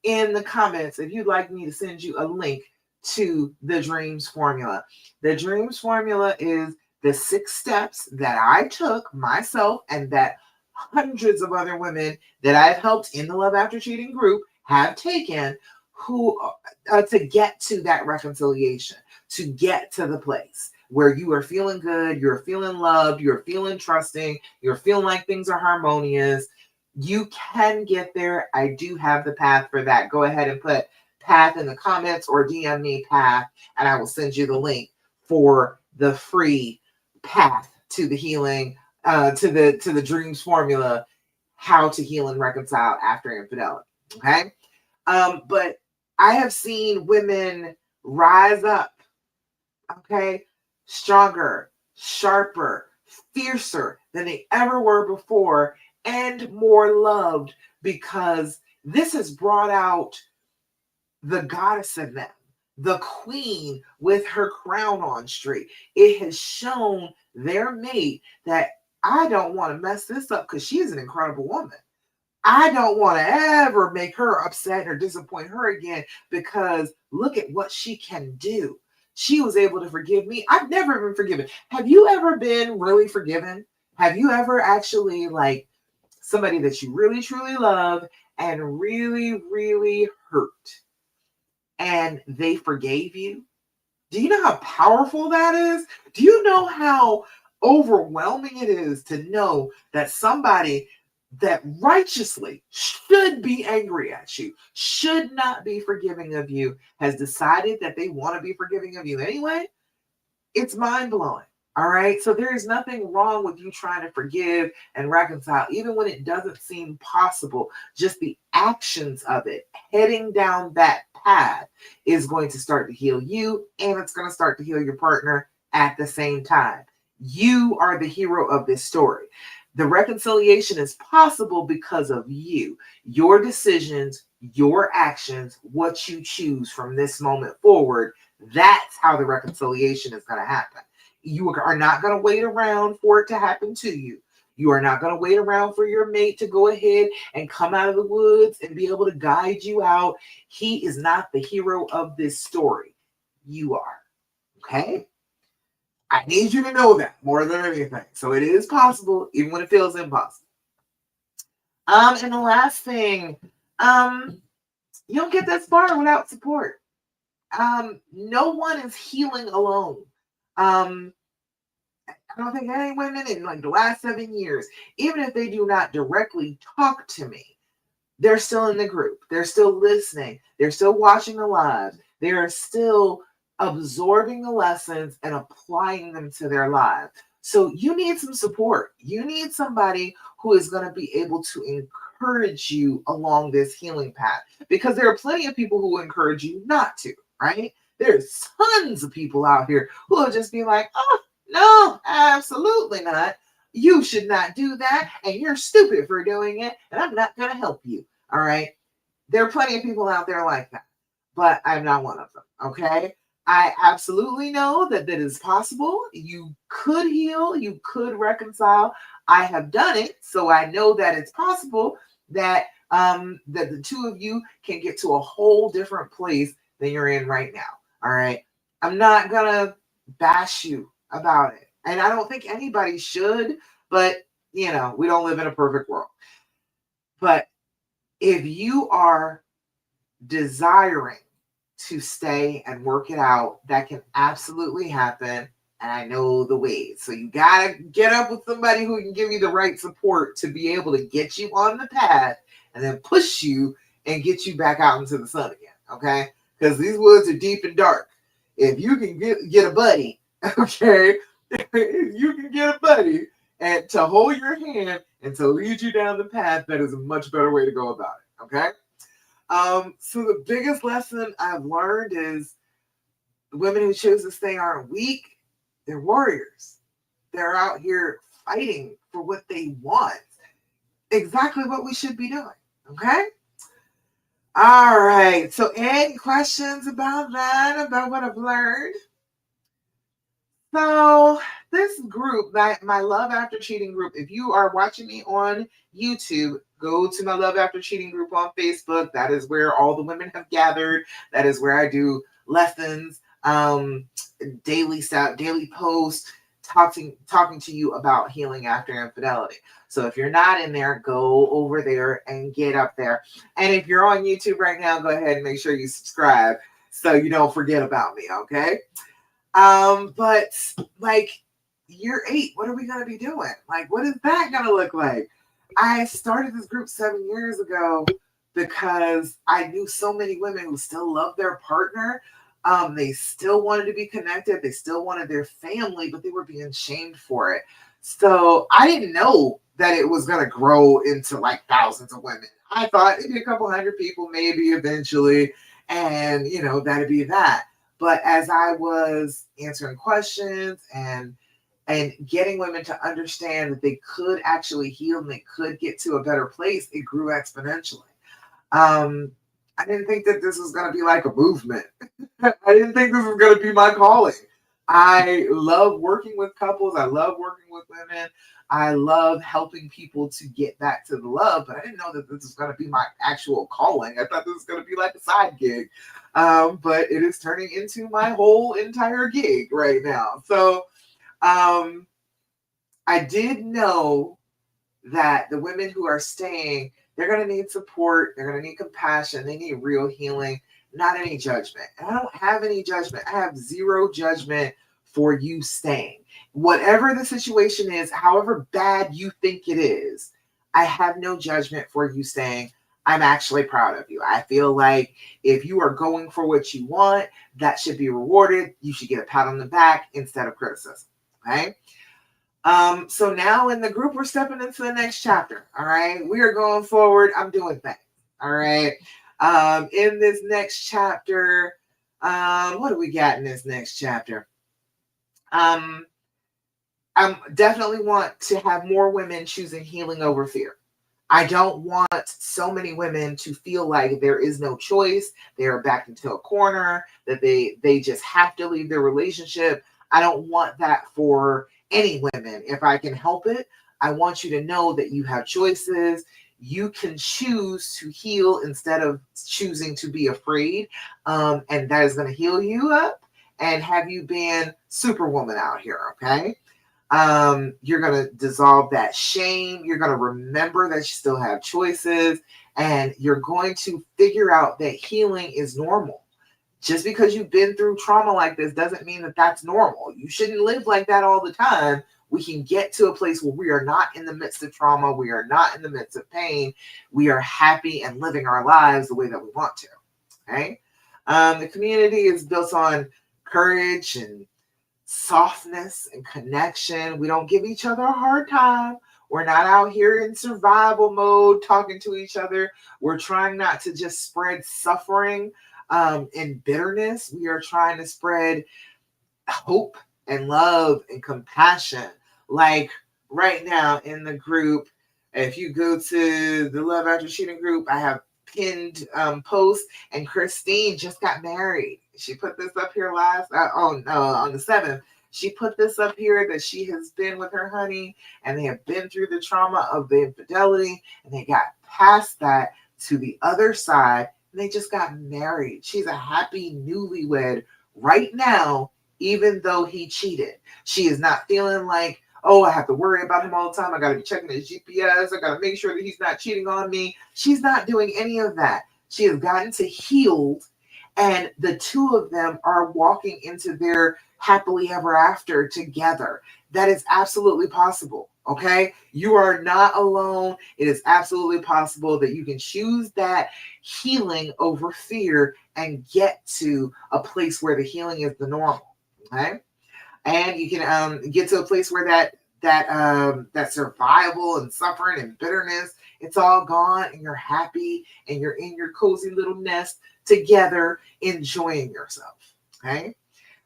in the comments if you'd like me to send you a link to the dreams formula. The dreams formula is the 6 steps that I took myself and that hundreds of other women that I've helped in the Love After Cheating group have taken who to get to that reconciliation, to get to the place where you are feeling good, you're feeling loved, you're feeling trusting, you're feeling like things are harmonious. You can get there. I do have the path for that. Go ahead and put path in the comments or DM me path, and I will send you the link for the free path to the healing, to the dreams formula, how to heal and reconcile after infidelity. Okay. But I have seen women rise up, okay, stronger, sharper, fiercer than they ever were before, and more loved because this has brought out the goddess in them, the queen with her crown on straight. It has shown their mate that I don't want to mess this up because she is an incredible woman. I don't want to ever make her upset or disappoint her again because look at what she can do. She was able to forgive me. I've never been forgiven. Have you ever been really forgiven? Have you ever actually like somebody that you really truly love and really, really hurt and they forgave you? Do you know how powerful that is? Do you know how overwhelming it is to know that somebody that righteously should be angry at you, should not be forgiving of you, has decided that they want to be forgiving of you anyway? It's mind-blowing. All right. So there is nothing wrong with you trying to forgive and reconcile, even when it doesn't seem possible. Just the actions of it, heading down that path, is going to start to heal you, and it's going to start to heal your partner at the same time. You are the hero of this story. The reconciliation is possible because of you, your decisions, your actions, what you choose from this moment forward. That's how the reconciliation is going to happen. You are not going to wait around for it to happen to you. You are not going to wait around for your mate to go ahead and come out of the woods and be able to guide you out. He is not the hero of this story. You are. Okay? I need you to know that more than anything. So it is possible, even when it feels impossible. And the last thing, you don't get this far without support. No one is healing alone. I don't think any women in like the last 7 years, even if they do not directly talk to me, they're still in the group. They're still listening. They're still watching the lives. They are still absorbing the lessons and applying them to their lives. So you need some support. You need somebody who is going to be able to encourage you along this healing path, because there are plenty of people who will encourage you not to, right? There's tons of people out here who will just be like, oh, no, absolutely not. You should not do that, and you're stupid for doing it, and I'm not going to help you. All right. There are plenty of people out there like that, but I'm not one of them. Okay. I absolutely know that that is possible. You could heal, you could reconcile. I have done it, so I know that it's possible that that the two of you can get to a whole different place than you're in right now. All right. I'm not gonna bash you about it, and I don't think anybody should, but we don't live in a perfect world. But if you are desiring to stay and work it out, that can absolutely happen. And I know the ways. So you got to get up with somebody who can give you the right support to be able to get you on the path and then push you and get you back out into the sun again. Okay. Because these woods are deep and dark. If you can get a buddy, okay, if you can get a buddy and to hold your hand and to lead you down the path, that is a much better way to go about it. Okay. So the biggest lesson I've learned is the women who choose to stay aren't weak. They're warriors. They're out here fighting for what they want. Exactly what we should be doing. Okay. All right. So any questions about that, about what I've learned? So this group, that my Love After Cheating group, if you are watching me on YouTube, go to my Love After Cheating group on Facebook. That is where all the women have gathered. That is where I do lessons, daily posts, talking to you about healing after infidelity. So if you're not in there, go over there and get up there. And if you're on YouTube right now, go ahead and make sure you subscribe so you don't forget about me, okay? But like year 8, what are we gonna be doing? Like, what is that gonna look like? I started this group 7 years ago because I knew so many women who still love their partner. They still wanted to be connected, they still wanted their family, but they were being shamed for it. So I didn't know that it was gonna grow into like thousands of women. I thought it'd be a couple hundred people, maybe eventually, and that'd be that. But as I was answering questions and getting women to understand that they could actually heal and they could get to a better place, it grew exponentially. I didn't think that this was going to be like a movement. I didn't think this was going to be my calling. I love working with couples. I love working with women. I love helping people to get back to the love, but I didn't know that this was going to be my actual calling. I thought this was going to be like a side gig, but it is turning into my whole entire gig right now. So I did know that the women who are staying, they're going to need support. They're going to need compassion. They need real healing, not any judgment. And I don't have any judgment. I have zero judgment for you staying. Whatever the situation is, however bad you think it is, I have no judgment for you staying. I'm actually proud of you. I feel like if you are going for what you want, that should be rewarded. You should get a pat on the back instead of criticism. Okay. So now in the group, we're stepping into the next chapter. All right. We are going forward. I'm doing things. All right. In this next chapter, what do we got in this next chapter? I definitely want to have more women choosing healing over fear. I don't want so many women to feel like there is no choice. They are backed into a corner, that they just have to leave their relationship. I don't want that for any women. If I can help it, I want you to know that you have choices. You can choose to heal instead of choosing to be afraid. And that is going to heal you up and have you being superwoman out here, okay? You're going to dissolve that shame. You're going to remember that you still have choices, and you're going to figure out that healing is normal. Just because you've been through trauma like this doesn't mean that that's normal. You shouldn't live like that all the time. We can get to a place where we are not in the midst of trauma. We are not in the midst of pain. We are happy and living our lives the way that we want to. Okay. The community is built on courage and softness and connection. We don't give each other a hard time. We're not out here in survival mode talking to each other. We're trying not to just spread suffering and bitterness. We are trying to spread hope and love and compassion. Like right now in the group, if you go to the Love After Cheating group, I have pinned posts, and Christine just got married. She put this up here on the 7th. She put this up here that she has been with her honey, and they have been through the trauma of the infidelity, and they got past that to the other side, and they just got married. She's a happy newlywed right now, even though he cheated. She is not feeling like, oh, I have to worry about him all the time. I got to be checking his GPS. I got to make sure that he's not cheating on me. She's not doing any of that. She has gotten to healed, and the two of them are walking into their happily ever after together. That is absolutely possible. Okay. You are not alone. It is absolutely possible that you can choose that healing over fear and get to a place where the healing is the normal. Okay. And you can get to a place where that survival and suffering and bitterness, it's all gone, and you're happy and you're in your cozy little nest together enjoying yourself. Okay.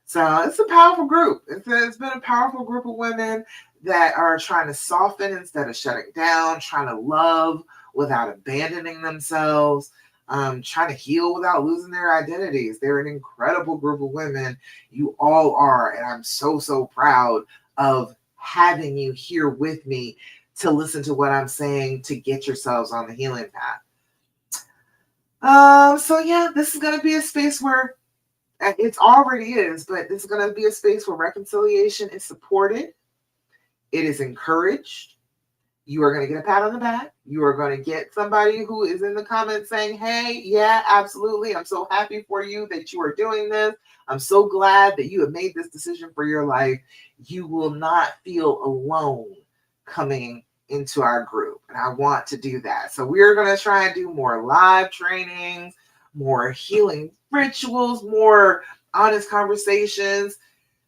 So it's a powerful group. It's been a powerful group of women that are trying to soften instead of shutting down, trying to love without abandoning themselves, trying to heal without losing their identities. They're an incredible group of women. You all are. And I'm so, so proud of having you here with me to listen to what I'm saying to get yourselves on the healing path. So yeah, this is going to be a space where it already is, but this is going to be a space where reconciliation is supported. It is encouraged. You are going to get a pat on the back. You are going to get somebody who is in the comments saying, hey, yeah, absolutely. I'm so happy for you that you are doing this. I'm so glad that you have made this decision for your life. You will not feel alone coming into our group. And I want to do that. So we're going to try and do more live trainings, more healing rituals, more honest conversations,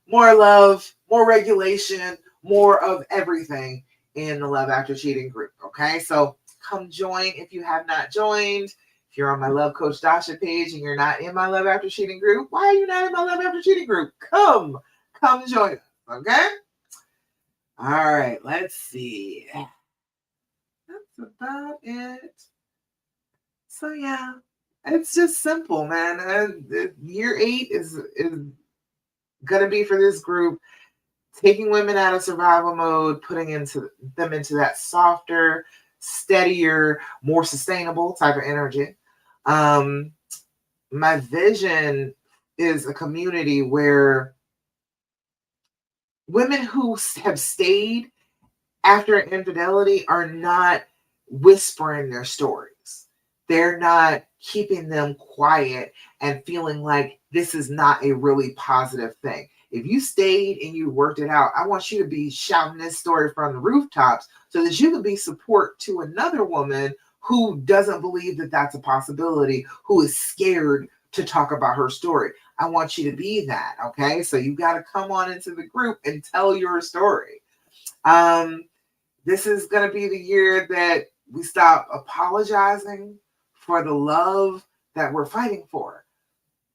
more love, more regulation, more of everything in the Love After Cheating group. Okay, so come join if you have not joined. If you're on my Love Coach Dasha page and you're not in my Love After Cheating group, why are you not in my Love After Cheating group? Come join us. Okay. All right. Let's see. That's about it. So yeah, it's just simple, man. Year 8 is gonna be for this group, taking women out of survival mode, putting them into that softer, steadier, more sustainable type of energy. My vision is a community where women who have stayed after infidelity are not whispering their stories. They're not keeping them quiet and feeling like this is not a really positive thing. If you stayed and you worked it out, I want you to be shouting this story from the rooftops so that you can be support to another woman who doesn't believe that that's a possibility, who is scared to talk about her story. I want you to be that, okay? So you got to come on into the group and tell your story. This is going to be the year that we stop apologizing for the love that we're fighting for.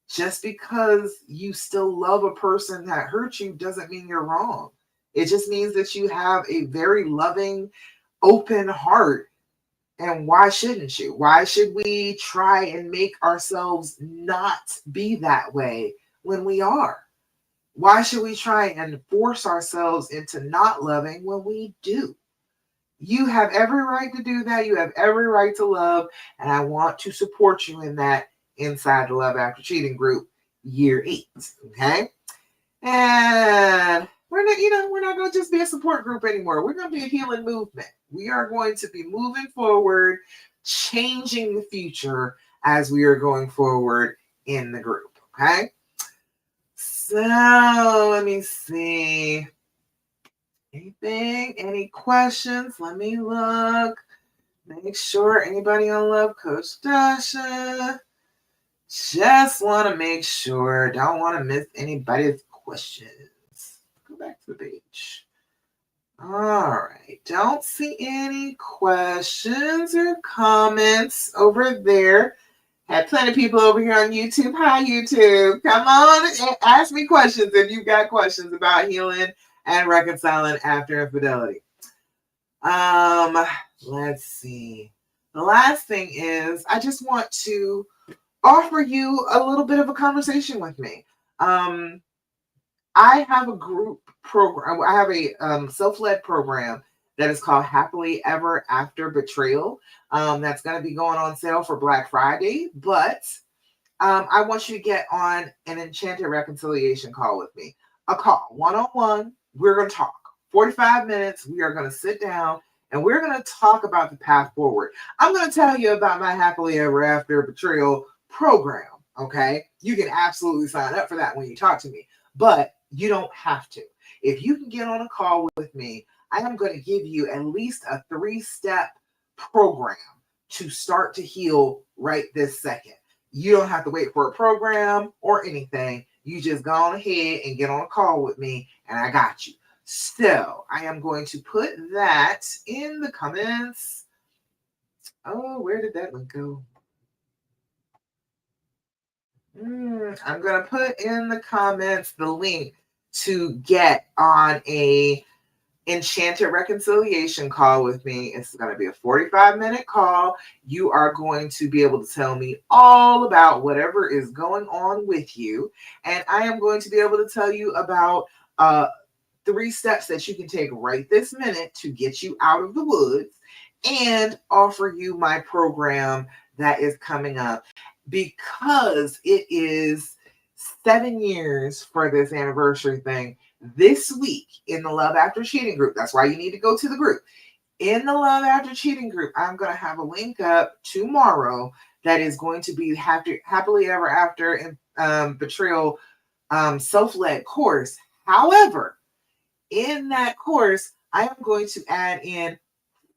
Just because you still love a person that hurt you doesn't mean you're wrong. It just means that you have a very loving, open heart. And why shouldn't you? Why should we try and make ourselves not be that way when we are? Why should we try and force ourselves into not loving when we do? You have every right to do that. You have every right to love. And I want to support you in that inside the Love After Cheating group, year 8. Okay. And we're not going to just be a support group anymore. We're going to be a healing movement. We are going to be moving forward, changing the future as we are going forward in the group. Okay. So let me see. Anything? Any questions? Let me look. Make sure anybody on Love Coach Dasha. Just want to make sure. Don't want to miss anybody's questions. Go back to the page. All right. Don't see any questions or comments over there. Had plenty of people over here on YouTube. Hi, YouTube. Come on and ask me questions if you've got questions about healing and reconciling after infidelity. Let's see. The last thing is I just want to offer you a little bit of a conversation with me. I have a group program. I have a self-led program that is called Happily Ever After Betrayal. That's going to be going on sale for Black Friday, but I want you to get on an enchanted reconciliation call with me. A call, one-on-one. We're going to talk. 45 minutes. We are going to sit down and we're going to talk about the path forward. I'm going to tell you about my Happily Ever After Betrayal program. Okay. You can absolutely sign up for that when you talk to me, but you don't have to. If you can get on a call with me, I am going to give you at least a 3-step program to start to heal right this second. You don't have to wait for a program or anything. You just go on ahead and get on a call with me and I got you. So I am going to put that in the comments. Oh, where did that one go? I'm going to put in the comments the link to get on a enchanted reconciliation call with me. It's going to be a 45-minute call. You are going to be able to tell me all about whatever is going on with you. And I am going to be able to tell you about 3 steps that you can take right this minute to get you out of the woods and offer you my program that is coming up because it is 7 years for this anniversary thing this week in the Love After Cheating group. That's why you need to go to the group. In the Love After Cheating group, I'm going to have a link up tomorrow that is going to be Happily Ever After Betrayal self-led course. However, in that course, I am going to add in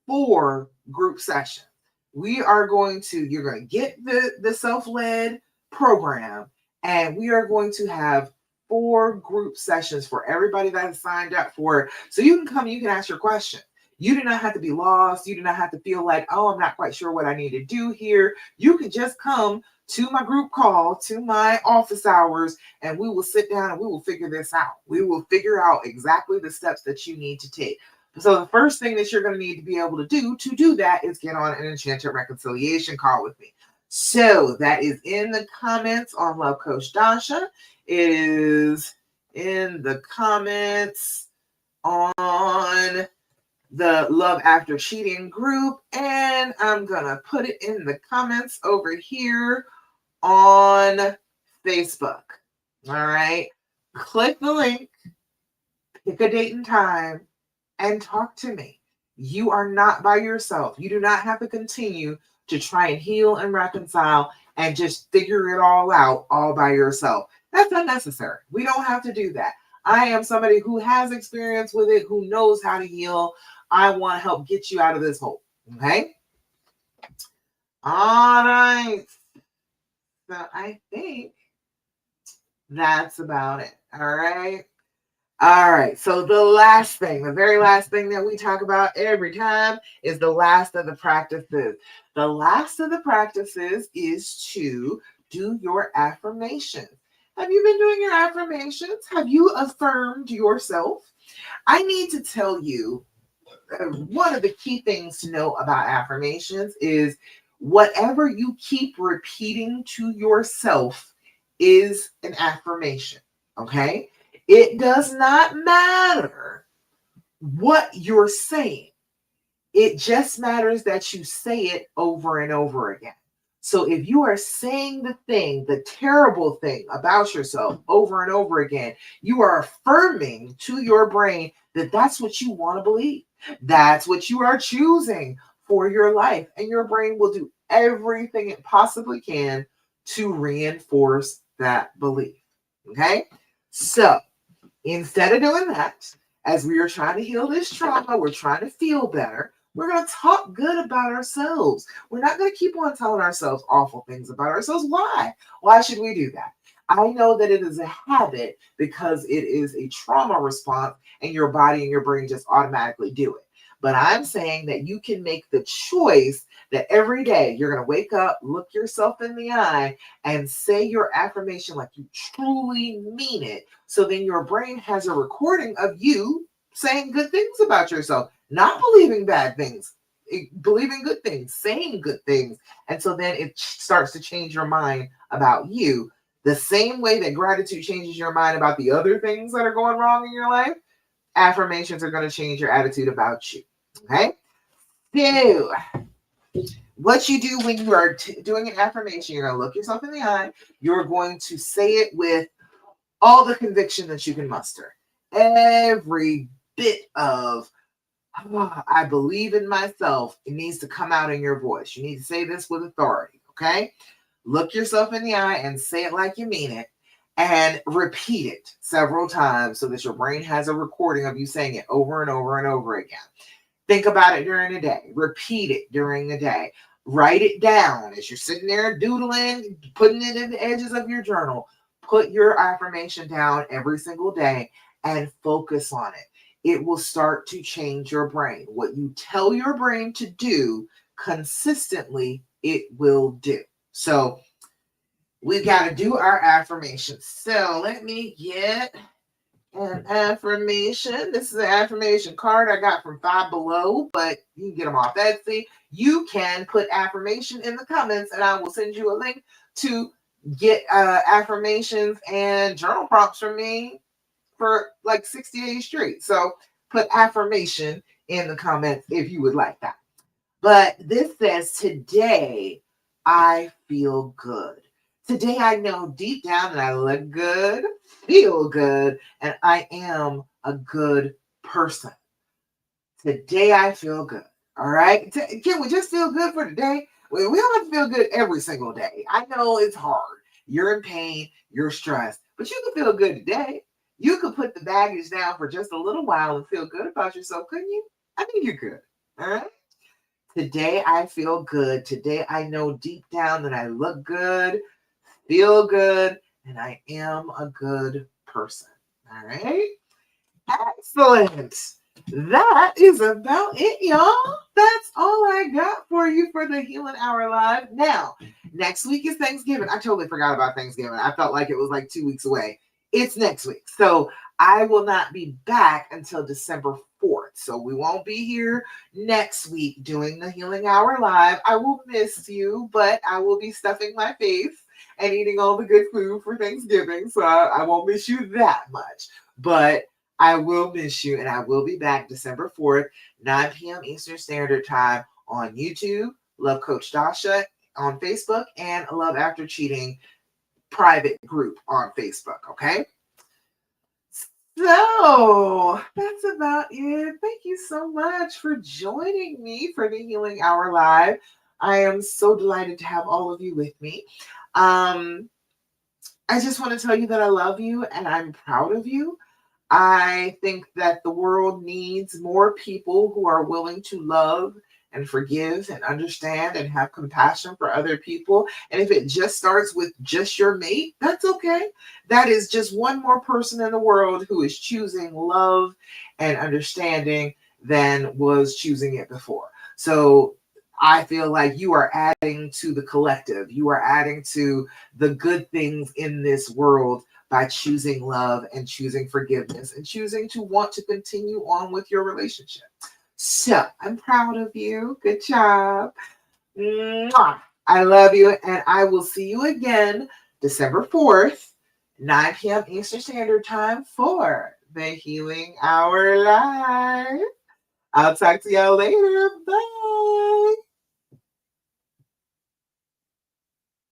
4 group sessions. You're going to get the self-led program, and we are going to have 4 group sessions for everybody that has signed up for it. So you can come, you can ask your question. You do not have to be lost. You do not have to feel like, oh, I'm not quite sure what I need to do here. You can just come to my group call, to my office hours, and we will sit down and we will figure this out. We will figure out exactly the steps that you need to take. So the first thing that you're going to need to be able to do that is get on an enchanted reconciliation call with me. So that is in the comments on Love Coach Dasha. It is in the comments on the Love After Cheating group. And I'm going to put it in the comments over here on Facebook. All right. Click the link, pick a date and time, and talk to me. You are not by yourself. You do not have to continue to try and heal and reconcile and just figure it all out all by yourself. That's unnecessary. We don't have to do that. I am somebody who has experience with it, who knows how to heal. I want to help get you out of this hole. Okay? All right. So I think that's about it. All right. All right. So the very last thing that we talk about every time is the last of the practices. The last of the practices is to do your affirmations. Have you been doing your affirmations? Have you affirmed yourself? I need to tell you one of the key things to know about affirmations is whatever you keep repeating to yourself is an affirmation. Okay? It does not matter what you're saying. It just matters that you say it over and over again. So if you are saying the thing, the terrible thing about yourself over and over again, you are affirming to your brain that that's what you want to believe. That's what you are choosing for your life. And your brain will do everything it possibly can to reinforce that belief. Okay? So instead of doing that, as we are trying to heal this trauma, we're trying to feel better. We're going to talk good about ourselves. We're not going to keep on telling ourselves awful things about ourselves. Why? Why should we do that? I know that it is a habit because it is a trauma response and your body and your brain just automatically do it. But I'm saying that you can make the choice that every day you're going to wake up, look yourself in the eye, and say your affirmation like you truly mean it. So then your brain has a recording of you saying good things about yourself, not believing bad things, believing good things, saying good things. And so then it starts to change your mind about you. The same way that gratitude changes your mind about the other things that are going wrong in your life, affirmations are going to change your attitude about you. Okay? So, what you do when you are doing an affirmation, you're going to look yourself in the eye. You're going to say it with all the conviction that you can muster. Every bit of, oh, I believe in myself, it needs to come out in your voice. You need to say this with authority. Okay? Look yourself in the eye and say it like you mean it. And repeat it several times so that your brain has a recording of you saying it over and over and over again. Think about it during the day. Repeat it during the day. Write it down as you're sitting there doodling, putting it in the edges of your journal. Put your affirmation down every single day and focus on it. It will start to change your brain. What you tell your brain to do consistently, it will do. So we've got to do our affirmations. So let me get an affirmation. This is an affirmation card I got from Five Below, but you can get them off Etsy. You can put affirmation in the comments, and I will send you a link to get affirmations and journal prompts from me for like 60 days straight. So put affirmation in the comments if you would like that. But this says, today I feel good. Today I know deep down that I look good, feel good, and I am a good person. Today I feel good. All right. Can we just feel good for today? We don't have to feel good every single day. I know it's hard. You're in pain, you're stressed, but you can feel good today. You could put the baggage down for just a little while and feel good about yourself, couldn't you? I think you're good. All right. Today I feel good. Today I know deep down that I look good, feel good, and I am a good person. All right. Excellent. That is about it, y'all. That's all I got for you for the Healing Hour Live. Now, next week is Thanksgiving. I totally forgot about Thanksgiving. I felt like it was like 2 weeks away. It's next week. So I will not be back until December 4th. So we won't be here next week doing the Healing Hour Live. I will miss you, but I will be stuffing my face and eating all the good food for Thanksgiving. So I won't miss you that much. But I will miss you, and I will be back December 4th, 9 p.m. Eastern Standard Time on YouTube, Love Coach Dasha on Facebook, and Love After Cheating private group on Facebook, okay? So that's about it. Thank you so much for joining me for the Healing Hour Live. I am so delighted to have all of you with me. I just want to tell you that I love you and I'm proud of you. I think that the world needs more people who are willing to love and forgive and understand and have compassion for other people. And if it just starts with just your mate, that's okay. That is just one more person in the world who is choosing love and understanding than was choosing it before. So I feel like you are adding to the collective. You are adding to the good things in this world by choosing love and choosing forgiveness and choosing to want to continue on with your relationship. So I'm proud of you. Good job. Mwah. I love you, and I will see you again December 4th, 9 p.m. Eastern Standard Time for the Healing Hour Live. I'll talk to y'all later. Bye.